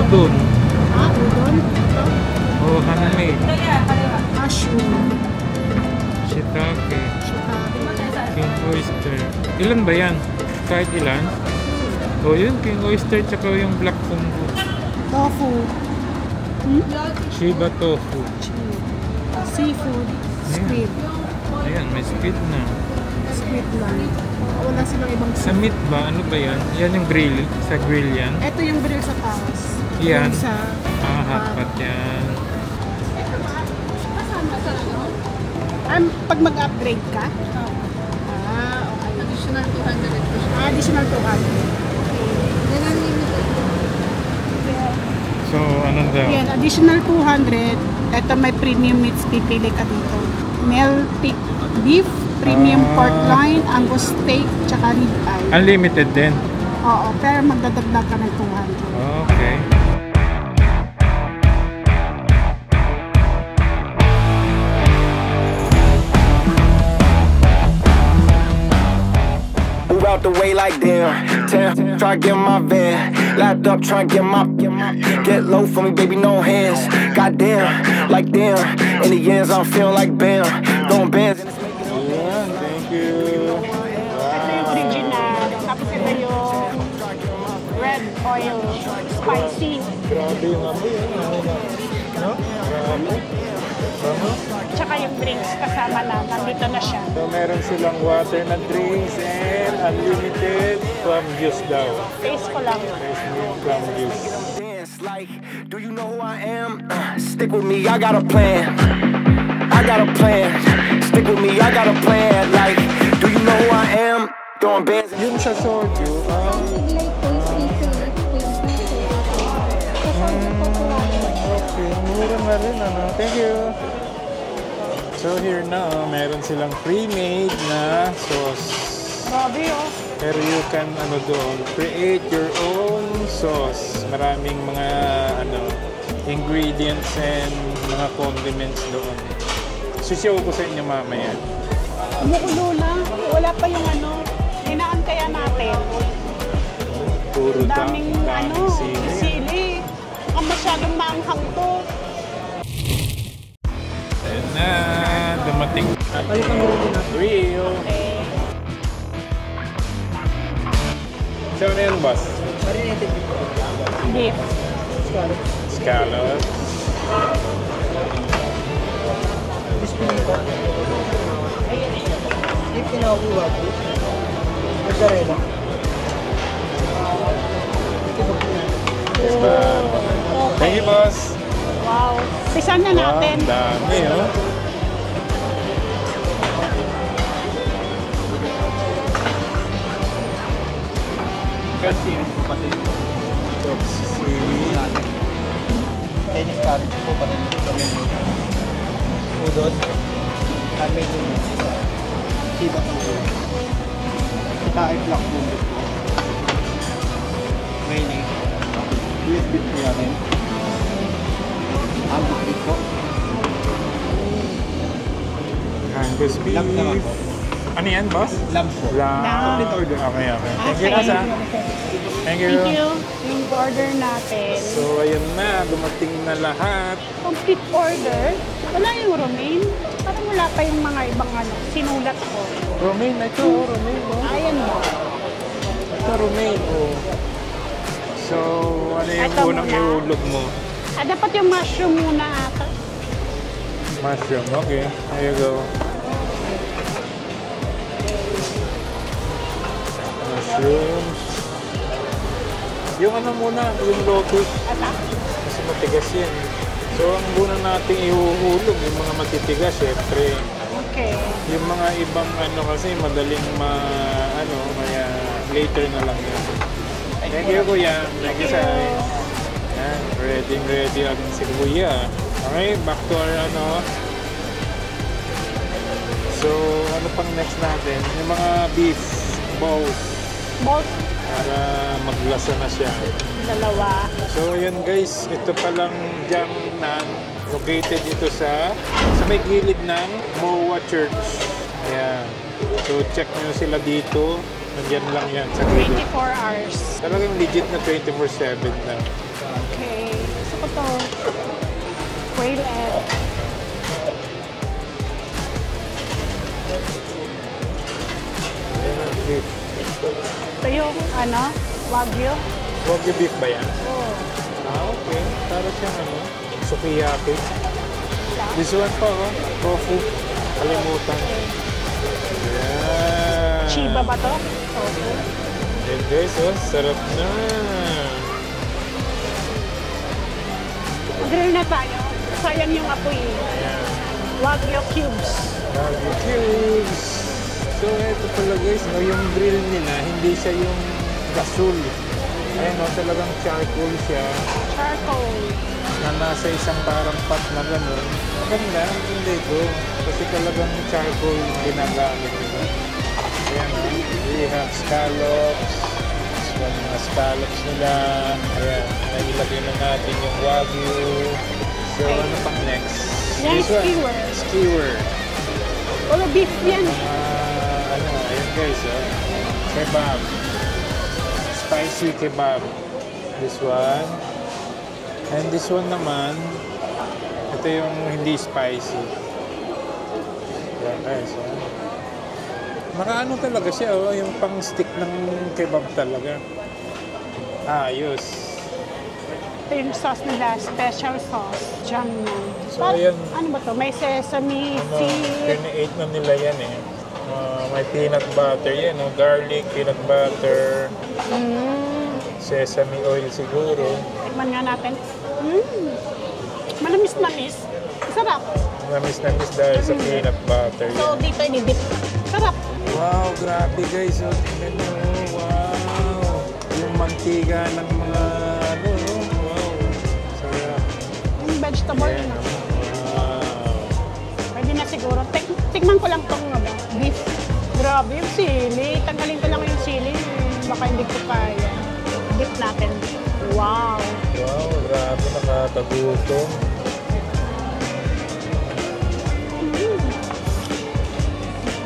udon. Udon? Ito? Oh, handmade. Mushroom. Shiitake. King oyster. Ilan ba yan? Kahit ilan? Oh, yun. King oyster tsaka yung black fungo. Tofu. Shiba tofu. Seafood. Squid. Ayan, may squid na. Squid lang. Wala silang ibang Sa meat ba? Ano ba yan? Yan yung grill. Sa grill yan? Ito yung grill sa taas. Yan. Yung sa Hotpot yan. pag mag-upgrade ka? Okay. Additional 200. Additional 200. Yan ang limited. So, ano daw? Yan, additional 200. Ito may premium meats, pipili ka dito. Melted beef, premium pork loin, angus steak, tsaka rib eye. Unlimited din? Oo, pero magdadagdag ka ng 200. Okay. Out the way like damn. Try to get my van. Lapped up, try to get low for me, baby, no hands. Goddamn, like damn. In the ends, I'm feeling like bam. Throwing bands. Yeah, thank you. Ito yung original. Tapos ito yung red oil, spicy. Grabe yung amoy. No? Grabe. Tsaka yung drinks kasama na. Nandito na siya. So, meron silang water na drinks and unlimited plum juice daw. Taste ko lang. Taste mo yung plum juice. Like, do you know who I am? Stick with me, I got a plan. I got a plan. Stick with me, I got a plan. Like, do you know who I am? Throwing bands. Yun sa soju. Okay, mura na rin ano. Thank you. So here na, meron silang pre-made na sauce. Grabe oh. Pero you can ano doon, create your own sauce. Maraming mga ano ingredients and mga condiments doon. Sushow ko sa inyo mamaya. Umuulo lang. Wala pa yung ano. Hinaan kaya natin. Puro Daming ano, sili. sili. Ang masyadong maanghang to. Ayan na, dumating na grill. Okay. So ano yun, boss? Beef. Scallops. Beef pinakuha po. Mozzarella. Yes, ba? Thank you, boss. Wow. Pisan na natin. Wow, dami, oh. Kasi po pati. Chinese curry po pati. Udon. Kami ito na. Shiba po. Tae black po. Mayonnaise. USB po natin. Angus beef po. Angus beef. Lamb naman po. Ano yan, boss? Lamb po. Lamb. Complete order. Okay, okay. Thank you, Asa. Thank you. Thank you. Yung order natin. So, ayun na. Dumating na lahat. Complete order. Wala yung romaine. Parang wala pa yung mga ibang ano. Sinulat ko. Romaine, ito. Romaine, oh. Ayan mo. Ito, romaine, oh. So, ano yung Ito unang muna. ihulog mo? Dapat yung mushroom muna ata. Mushroom, okay. There you go. Mushrooms. Yung ano muna, yung lotus. Ata? Kasi matigas yan. So, ang muna nating ihuhulog, yung mga matitigas, syempre. Okay. Yung mga ibang ano kasi, madaling kaya later na lang yan. Thank you, Kuya. Thank you, Sai. Yan, ready ang si Kuya. Okay, back to our ano. So, ano pang next natin? Yung mga beef balls. Balls. Para maglasa na siya. Dalawa. So, yun guys. Ito palang Jiangnan. Located ito sa may gilid ng Moa Church. Ayan. So, check nyo sila dito. Nandiyan lang yan sa gilid. 24 hours. Talagang legit na 24/7 na. Okay. Gusto ko to. Quail egg. Ayan ang beef. Ito yung, ano, Wagyu. Wagyu beef ba yan? Oh. Okay. Para siyang sukiyaki. This one pa, tofu. Kalimutan. Ayan. Chiba ba to? Tofu. Ayan guys, sarap na. Mag-grill na tayo. Sayang yung apoy. Ayan. Wagyu cubes. Wagyu cubes. So, ito pala guys, yung grill nila, hindi siya yung gasol. Ayun, talagang charcoal siya. Charcoal. Na nasa isang parang pot na gano'n. Maganda, hindi ko. Kasi talagang charcoal ginagamit nila. Ayan, we have scallops. So, mga scallops nila. Ayan, nailagay na natin yung wagyu. So, Okay. ano pang next? Yan, This one, skewer. Skewer. Puro beef yan. Ayan guys, kebab. Spicy kebab. This one. And this one naman, ito yung hindi spicy. Ayan guys, Makaano talaga siya, yung pang stick ng kebab talaga. Ayos. Ito yung sauce nila, special sauce. Jam yan. So, ayan. Ano ba to? May sesame Ano, seed. create na nila yan may peanut butter yan, garlic, peanut butter, sesame oil siguro. Tikman nga natin. Manamis-namis. Sarap. Namis dahil sa peanut butter So, yan. dito inidip. Sarap. Wow, grabe guys. Tingnan nyo. Wow. Yung mantika ng mga wow. Sarap. Yung vegetable. Yan, wow. Pwede na siguro. Tikman ko lang tong beef. Grabe yung sili. Tanggalin ko lang yung sili. Baka hindi ko kaya. Dip natin. Wow. Wow, grabe, nakakagutom.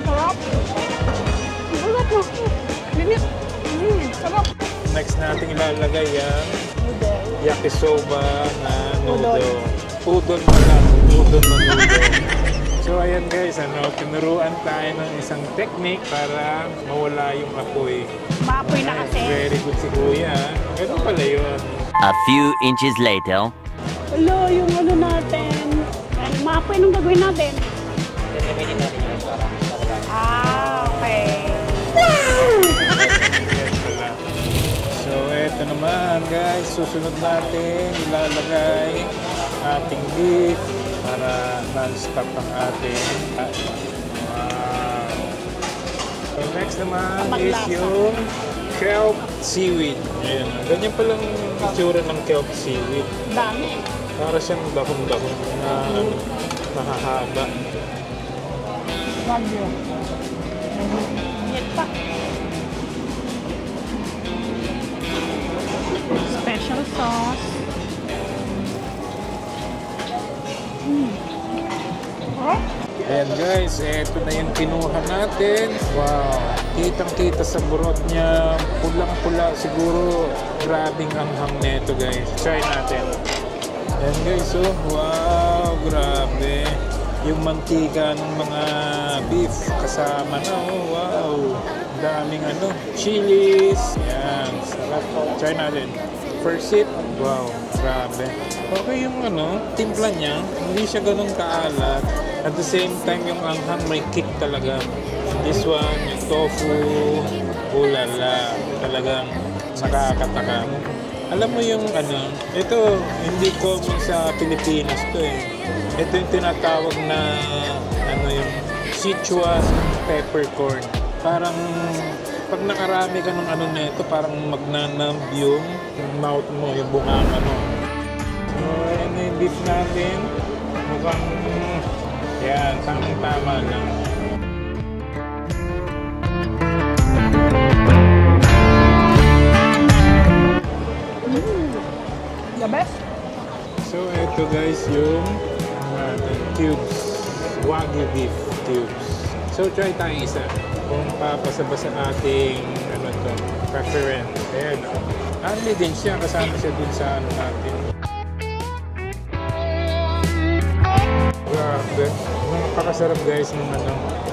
Sarap. Sarap mo. Linis. Sarap. Next natin ilalagay yan. Yakisoba na Udon. noodle. Udon pala. Udon na noodle. So ayan guys, tinuruan tayo ng isang technique para mawala yung apoy. Maapoy na kasi. Very good si Kuya. Ganun pala yun. A few inches later. Hello, yung ano natin. Maapoy nung gagawin natin. Ah, okay. Yan pala. So eto naman guys, susunod natin ilalagay ating beef para non-stop ang ating wow. So next naman is Paglasa. yung kelp seaweed. Ayan. Ganyan palang itsura ng kelp seaweed. Dami. Para siyang dahon-dahon na mahahaba. Wagyu. Yan pa. Special sauce. Oh, Ayan guys, eto na yung kinuha natin. Wow, kitang-kita sa burot niya. Pulang-pula siguro. Grabing anghang neto guys. Try natin. Ayan guys, wow, grabe. Yung mantika ng mga beef kasama na, wow. Daming chilies. Ayan, sarap. Try natin. First sip, wow, grabe. Okay yung timpla niya, hindi siya ganun kaalat. At the same time, yung anghang may kick talaga. This one, yung tofu, ulala, talagang nakakatakam. Alam mo yung ito, hindi common sa Pilipinas to eh. Ito yung tinatawag na, yung Sichuan peppercorn. Parang, pag nakarami ka ng nito, parang magnanamb yung mouth mo, yung bungang So, ayan na yung beef natin. Mukhang, yan, tamang-tama lang. the best. So, ito guys yung cubes. Wagyu beef cubes. So, try tayo isa. Kung papasaba sa ating preference. Ayan, only din siya, kasama siya dun sa ano natin. Grabe, napakasarap guys ng ano,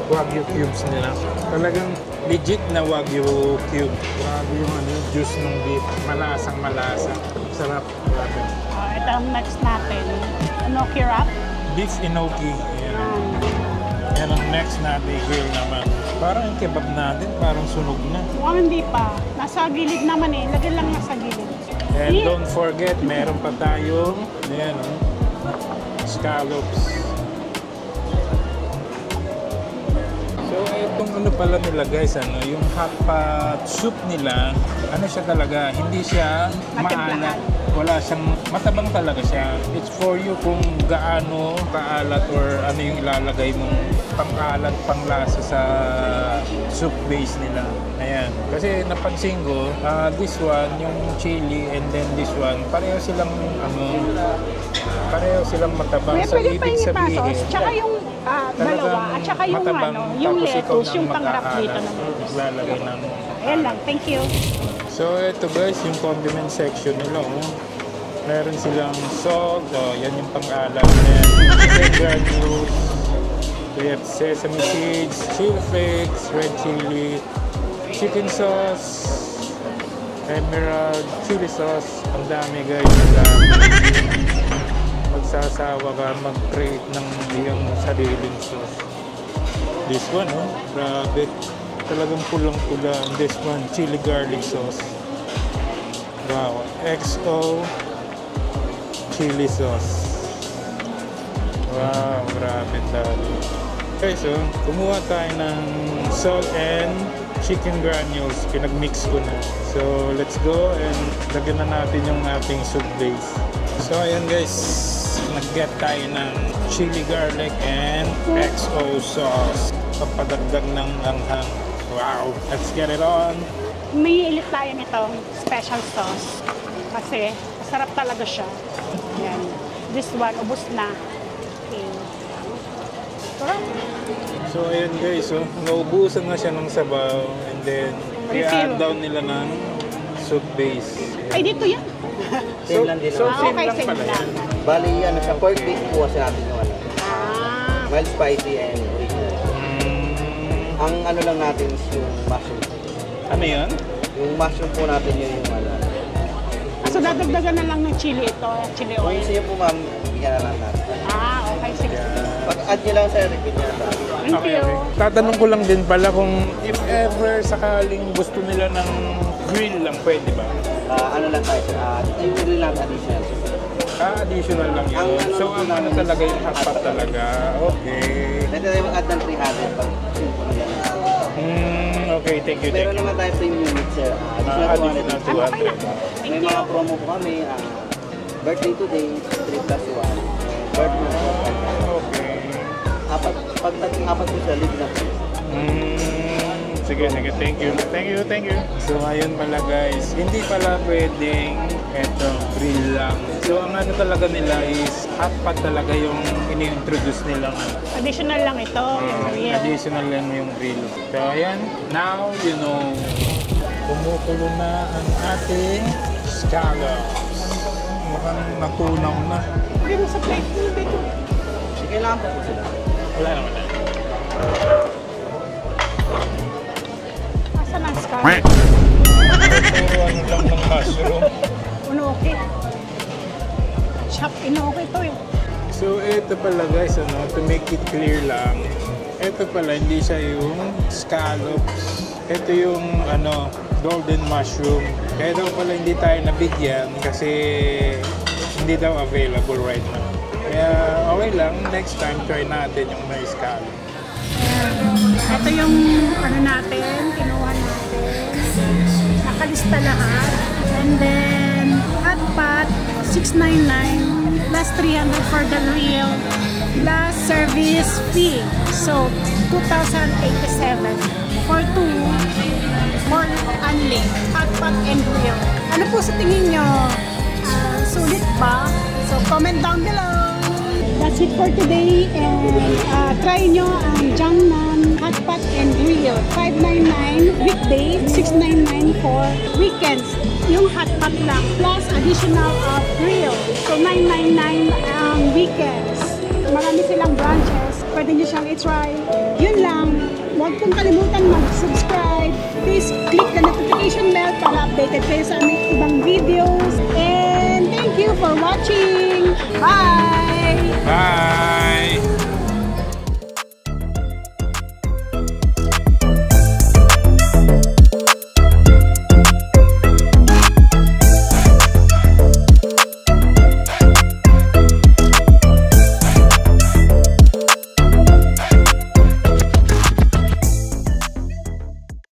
Wagyu cubes nila. Talagang legit na Wagyu cube. Grabe yung ano, juice ng beef, malasang malasa. Sarap, grabe. Ito ang next natin. Enoki wrap. Beef enoki. Ayan. Yan ang next natin, grill naman. Parang yung kebab natin, parang sunog na. Mukhang hindi pa. Nasa gilid naman eh. Lagyan lang nasa gilid. And don't forget, meron pa tayong, ayan, scallops. So, itong ano pala nila guys, ano, yung hot pot soup nila, ano siya talaga, hindi siya maalat. Wala siyang, matabang talaga siya. It's for you kung gaano kaalat or ano yung ilalagay mong pang-alat, pang-lasa sa soup base nila. Ayan. Kasi napansin ko, this one, yung chili, and then this one, pareho silang, ano, pareho silang matabang. So, Pwede pa ibig yung sabihin, ipasos. Tsaka yung dalawa. At tsaka yung matabang, ano, yung tapos ikaw lettuce, nang yung pangrap dito mag-aalat. naman. Lalagay ng... Ayan lang. Thank you. So, ito guys, yung condiment section nila, oh. Meron silang salt, oh, yan yung pang-alat. Then, chicken granules. We have sesame seeds, chili flakes, red chili, chicken sauce, emerald, chili sauce. Ang dami guys, ang dami. Magsasawa ka mag-create ng iyong sariling sauce. This one, oh, grabe. Talagang pulang-pula. This one, chili garlic sauce. Wow, XO chili sauce. Wow, grabe dali. Okay, so kumuha tayo ng salt and chicken granules. Pinag-mix ko na. So, let's go and lagyan na natin yung ating soup base. So, ayan guys, nag-get tayo ng chili garlic and XO sauce. Papadagdag ng anghang. Wow, let's get it on. May ilit tayo nitong special sauce. Kasi masarap talaga siya. Yan. This one, ubos na. Okay. Sarap. So ayan guys, so naubusan na siya ng sabaw and then i-add down nila ng soup base. Ay, dito yan. Same lang din So, naman. same Okay, lang same pala lang. yan. Bali, ano siya, pork bake po kasi natin yung ano. Mild spicy and original. Ang ano lang natin is yung mushroom. Ano yun? Yung mushroom po natin yun yung ano. So, dadagdagan na lang ng chili ito, chili Kung oil. gusto nyo po ma'am, bigyan na lang natin. Okay, sige. Pag-add nyo lang sa repeat nyo na. Thank you. Tatanong ko lang din pala kung if ever sakaling gusto nila ng grill lang, pwede ba? Ano lang tayo, yung grill lang additional. Additional lang yun. So, ang ano talaga yung hotpot talaga. Okay. Pwede tayo mag-add ng 300 pag Okay, thank you, Meron thank you. naman tayo premium mixer. Additional 200. May mga promo po kami. Birthday today, 3 plus 1. Birthday. Okay. Apat po siya, live na po. Sige, sige. Thank you. Thank you, thank you. So, ayun pala guys. Hindi pala pwedeng eto, grill lang. So, ang ano talaga nila is hot pot talaga yung ini-introduce nilang Additional lang ito. Yung real. additional lang yung grill. So, ayan. Now, you know, kumukulo na ang ating scallops. Mukhang natunaw na. Hindi mo sa plate mo dito. Sige lang po sila. Wala naman na. Asan ang scallop? Ito, ano lang ng mushroom. Uno-okay. Chop, ino-okay ito eh. So, ito pala guys, ano, to make it clear lang, ito pala hindi siya yung scallops. Ito yung ano, golden mushroom. Kaya daw pala hindi tayo nabigyan kasi hindi daw available right now. Kaya okay lang, next time try natin yung may scallop. Ito yung ano natin, kinuha natin. Nakalista lahat. And then, hot pot, $6.99 plus $300 for the real plus service fee. So, $2,087 for two for only hot pot and real. Ano po sa tingin nyo? Sulit ba? So, comment down below. That's it for today. And try nyo ang Jiangnan Hot Pot and Grill. $5.99 weekdays, $6.99 for weekends. Yung hot pot lang, plus additional of grill. So $9.99 ang weekends. Marami silang branches. Pwede nyo siyang i-try. Yun lang. Huwag pong kalimutan mag-subscribe. Please click the notification bell para updated kayo sa aming ibang videos. And thank you for watching. Bye! Bye!